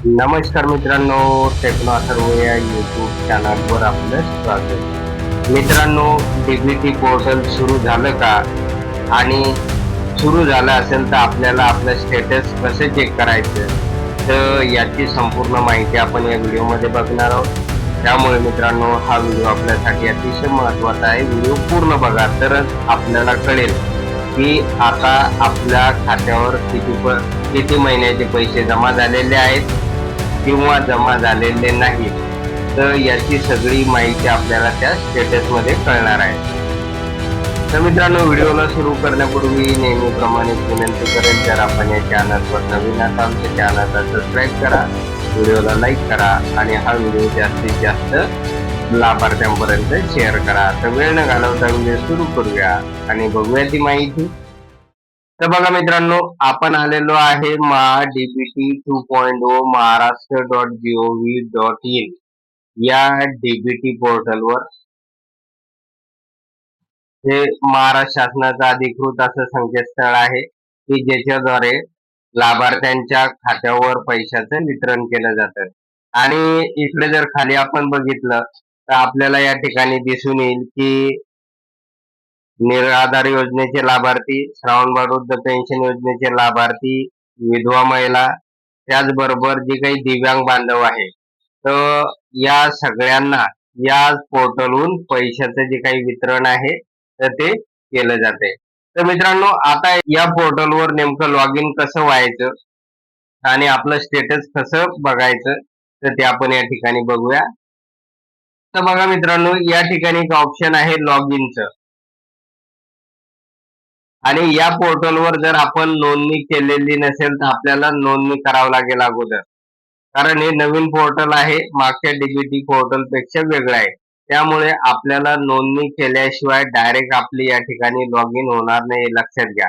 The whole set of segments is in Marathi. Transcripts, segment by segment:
नमस्कार मित्रांनो, टेक्नो अथर्व या यूट्यूब चॅनलवर आपलं स्वागत. मित्रांनो, डीबीटी पोर्टल सुरू झालं का? आणि सुरू झालं असेल तर आपल्याला आपलं स्टेटस कसं चेक करायचं, तर याची संपूर्ण माहिती आपण या व्हिडिओमध्ये बघणार आहोत. त्यामुळे मित्रांनो, हा व्हिडिओ आपल्यासाठी अतिशय महत्त्वाचा आहे. व्हिडिओ पूर्ण बघा, तरच आपल्याला कळेल की आता आपल्या खात्यावर किती महिन्याचे पैसे जमा झालेले आहेत किंवा जमा झालेले नाही. तर याची सगळी माहिती आपल्याला त्या स्टेटसमध्ये कळणार आहे. तर मित्रांनो, व्हिडिओला सुरू करण्यापूर्वी नेहमीप्रमाणे विनंती करेल, जर आपण या चॅनलवर नवीन असाल तर चॅनलला सबस्क्राईब करा, व्हिडिओला लाईक करा आणि हा व्हिडिओ जास्तीत जास्त लाभार्थ्यांपर्यंत शेअर करा. तर वेळ न घालवता व्हिडिओ सुरू करूया आणि बघूया ती माहिती. तर बघा मित्रांनो, आपण आलेलो आहे डीबीटी 2.0 महाराष्ट्र.gov.in या डीबीटी पोर्टलवर. हे महाराष्ट्र शासनाचं अधिकृत असं संकेतस्थळ आहे की ज्याच्याद्वारे लाभार्थ्यांच्या खात्यावर पैशाचं वितरण केलं जातं. आणि इकडे जर खाली आपण बघितलं तर आपल्याला या ठिकाणी दिसून येईल की निराधार योजनेचे लाभार्थी, श्रावणबाळ वृद्ध पेन्शन योजनेचे लाभार्थी, विधवा महिला, त्याचबरोबर जे काही दिव्यांग बांधव आहे, तर या सगळ्यांना या पोर्टलहून पैशाचं जे काही वितरण आहे तर ते केलं जाते. तर मित्रांनो, आता या पोर्टलवर नेमकं लॉग इन कसं व्हायचं आणि आपलं स्टेटस कसं बघायचं, तर ते आपण या ठिकाणी बघूया. तर बघा मित्रांनो, या ठिकाणी एक ऑप्शन आहे लॉग इनचं. आणि या पोर्टलवर जर आपण नोंदणी केलेली नसेल तर आपल्याला नोंदणी करावं लागेल अगोदर, कारण हे नवीन पोर्टल आहे, मागच्या डीबीटी पोर्टल पेक्षा वेगळं आहे. त्यामुळे आपल्याला नोंदणी केल्याशिवाय डायरेक्ट आपली या ठिकाणी लॉग इन होणार नाही, हे लक्षात घ्या.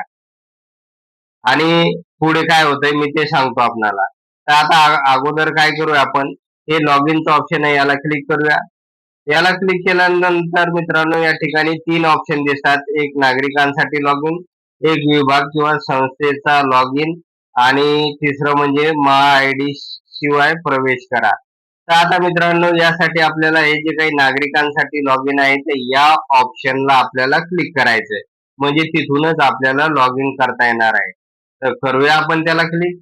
आणि पुढे काय होतंय मी ते सांगतो आपल्याला. तर आता अगोदर काय करूया आपण, हे लॉग इनचं ऑप्शन आहे, याला क्लिक करूया. याला क्लिक केल्यानंतर मित्रांनो, या ठिकाणी 3 ऑप्शन दिसतात. एक नागरिकांसाठी लॉग इन, एक विभाग किंवा संस्थेचा लॉग इन आणि तिसरं म्हणजे आय डी शिवाय प्रवेश करा. तर आता मित्रांनो, यासाठी आपल्याला हे जे काही नागरिकांसाठी लॉग इन आहे ते या ऑप्शनला आपल्याला क्लिक करायचंय, म्हणजे तिथूनच आपल्याला लॉग इन करता येणार आहे. तर करूया आपण त्याला क्लिक.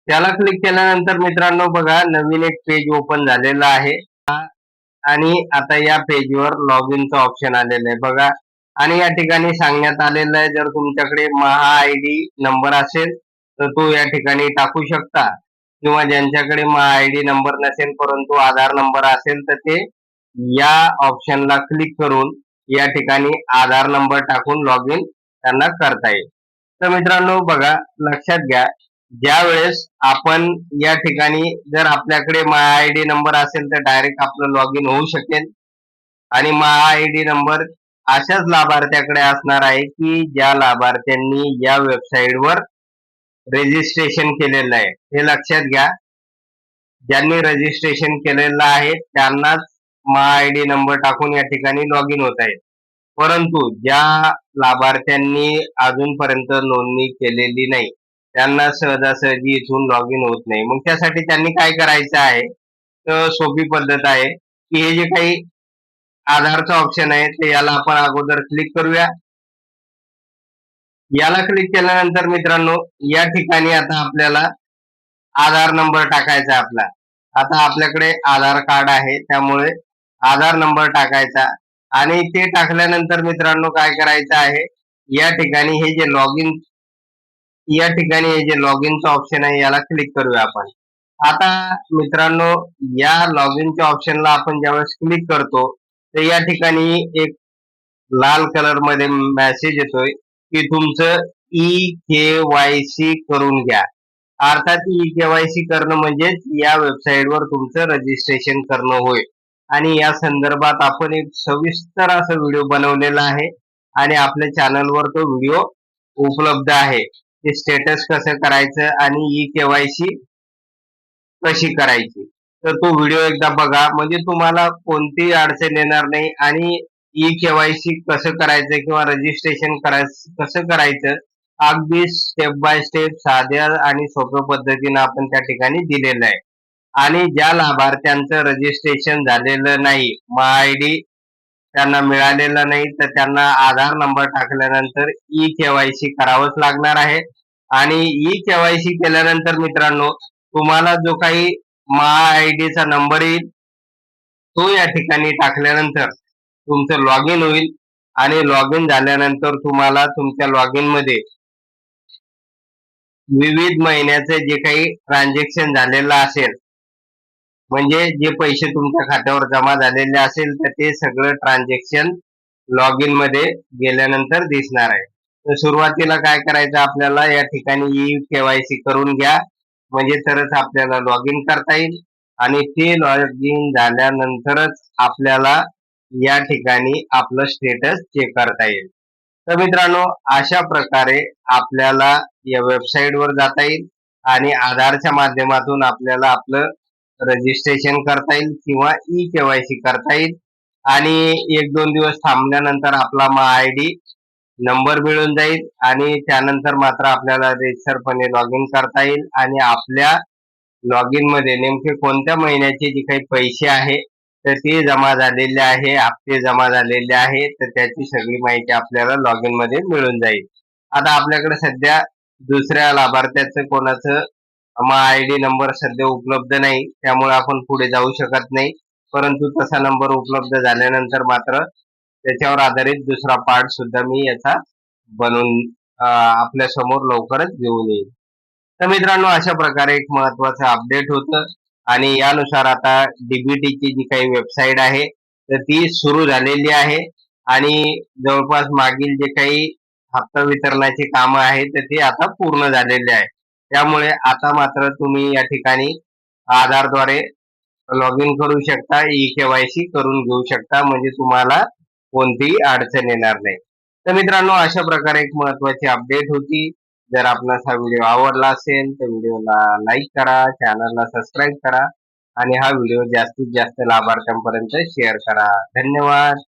त्याला क्लिक केल्यानंतर मित्रांनो बघा, नवीन एक पेज ओपन झालेलं आहे आणि आता या पेजवर लॉग इनचं ऑप्शन आलेलं आहे बघा. आणि या ठिकाणी सांगण्यात आलेलं आहे, जर तुमच्याकडे आय डी नंबर असेल तर तो या ठिकाणी टाकू शकता, किंवा ज्यांच्याकडे आय डी नंबर नसेल परंतु आधार नंबर असेल तर ते या ऑप्शनला क्लिक करून या ठिकाणी आधार नंबर टाकून लॉग इन त्यांना करता येईल. तर मित्रांनो बघा, लक्षात घ्या, ज्या वेळेस आपण या ठिकाणी जर आपल्याकडे आय डी नंबर असेल तर डायरेक्ट आपलं लॉग इन होऊ शकेल. आणि आय डी नंबर अशाच लाभार्थ्याकडे असणार आहे की ज्या लाभार्थ्यांनी या वेबसाईटवर रजिस्ट्रेशन केलेलं आहे. हे लक्षात घ्या, ज्यांनी रजिस्ट्रेशन केलेलं आहे त्यांनाच आय डी नंबर टाकून या ठिकाणी लॉग इन होत आहे. परंतु ज्या लाभार्थ्यांनी अजूनपर्यंत नोंदणी केलेली नाही त्यांना सहजासहजी इथून लॉग इन होत नाही. मग त्यासाठी त्यांनी काय करायचं आहे, तर सोपी पद्धत आहे की हे जे काही आधारचं ऑप्शन आहे ते याला आपण अगोदर क्लिक करूया. याला क्लिक केल्यानंतर मित्रांनो, या ठिकाणी आता आपल्याला आधार नंबर टाकायचा आहे आपला. आता आपल्याकडे आधार कार्ड आहे त्यामुळे आधार नंबर टाकायचा. आणि ते टाकल्यानंतर मित्रांनो काय करायचं आहे, या ठिकाणी हे जे लॉग इनचं ऑप्शन आहे याला क्लिक करूया आपण. आता मित्रांनो, या लॉग इनच्या ऑप्शनला आपण ज्यावेळेस क्लिक करतो तर या ठिकाणी एक लाल कलर मध्ये मेसेज येतोय की तुमचं KYC करून घ्या. अर्थात KYC करणं म्हणजेच या वेबसाईटवर तुमचं रजिस्ट्रेशन करणं होय. आणि या संदर्भात आपण एक सविस्तर असा व्हिडिओ बनवलेला आहे आणि आपल्या चॅनलवर तो व्हिडिओ उपलब्ध आहे, की स्टेटस कसं करायचं आणि KYC कशी करायची. तर तो व्हिडिओ एकदा बघा, म्हणजे तुम्हाला कोणतीही अडचण येणार नाही. आणि KYC कसं करायचं किंवा रजिस्ट्रेशन कसं करायचं अगदी स्टेप बाय स्टेप साध्या आणि सोप्या पद्धतीने आपण त्या ठिकाणी दिलेलं आहे. आणि ज्या लाभार्थ्यांचं रजिस्ट्रेशन झालेलं नाही, आयडी त्यांना मिळालेला नाही, तर त्यांना आधार नंबर टाकल्यानंतर ई केवायसी करावंच लागणार आहे. आणि ई केवायसी केल्यानंतर मित्रांनो, तुम्हाला जो काही आयडीचा नंबर येईल तो या ठिकाणी टाकल्यानंतर तुमचं लॉग इन होईल. आणि लॉग इन झाल्यानंतर तुम्हाला तुमच्या लॉग इन मध्ये विविध महिन्याचे जे काही ट्रान्झॅक्शन झालेलं असेल, म्हणजे जे पैसे तुमच्या खात्यावर जमा झालेले असेल, तर ते सगळं ट्रान्झॅक्शन लॉग इन मध्ये गेल्यानंतर दिसणार आहे. तर सुरुवातीला काय करायचं, आपल्याला या ठिकाणी ई केवायसी करून घ्या, म्हणजे तरच आपल्याला लॉग इन करता येईल. आणि ते लॉग इन झाल्यानंतरच आपल्याला या ठिकाणी आपलं स्टेटस चेक करता येईल. तर मित्रांनो, अशा प्रकारे आपल्याला या वेबसाईटवर जाता येईल आणि आधारच्या माध्यमातून आपल्याला आपलं रजिस्ट्रेशन करता येईल किंवा ई केवायसी करता येईल. आणि 1-2 दिवस थांबल्यानंतर आपला आयडी नंबर मिळून जाईल आणि त्यानंतर मात्र आपल्याला रेजिस्टरपणे लॉग इन करता येईल. आणि आपल्या लॉग इन मध्ये नेमके कोणत्या महिन्याचे जे काही पैसे आहे तर ते जमा झालेले आहे, हप्ते जमा झालेले आहे, तर त्याची सगळी माहिती आपल्याला लॉग इन मध्ये मिळून जाईल. आता आपल्याकडे सध्या दुसऱ्या लाभार्थ्याचं कोणाचं आयडी नंबर सध्या उपलब्ध नाही, त्यामुळे आपण पुढे जाऊ शकत नाही. परंतु तसा नंबर उपलब्ध झाल्यानंतर मात्र त्याच्यावर आधारित दुसरा पार्ट सुद्धा मी याचा बनवून आपल्या समोर लवकरच घेऊन येईल. तर मित्रांनो, अशा प्रकारे एक महत्वाचं अपडेट होतं. आणि यानुसार आता डीबीटीची जी काही वेबसाईट आहे तर ती सुरू झालेली आहे. आणि जवळपास मागील जे काही हप्ता वितरणाची कामं आहेत तर ते आता पूर्ण झालेले आहे. त्यामुळे आता मात्र तुम्ही या ठिकाणी आधारद्वारे लॉग इन करू शकता, ई केवायसी करून घेऊ शकता, म्हणजे तुम्हाला कोणतीही अडचण येणार नाही. तर मित्रांनो, अशा प्रकारे एक महत्वाची अपडेट होती. जर आपणास हा व्हिडिओ आवडला असेल तर व्हिडिओला लाईक करा, चॅनलला सबस्क्राईब करा आणि हा व्हिडिओ जास्तीत जास्त लाभार्थ्यांपर्यंत शेअर करा. धन्यवाद.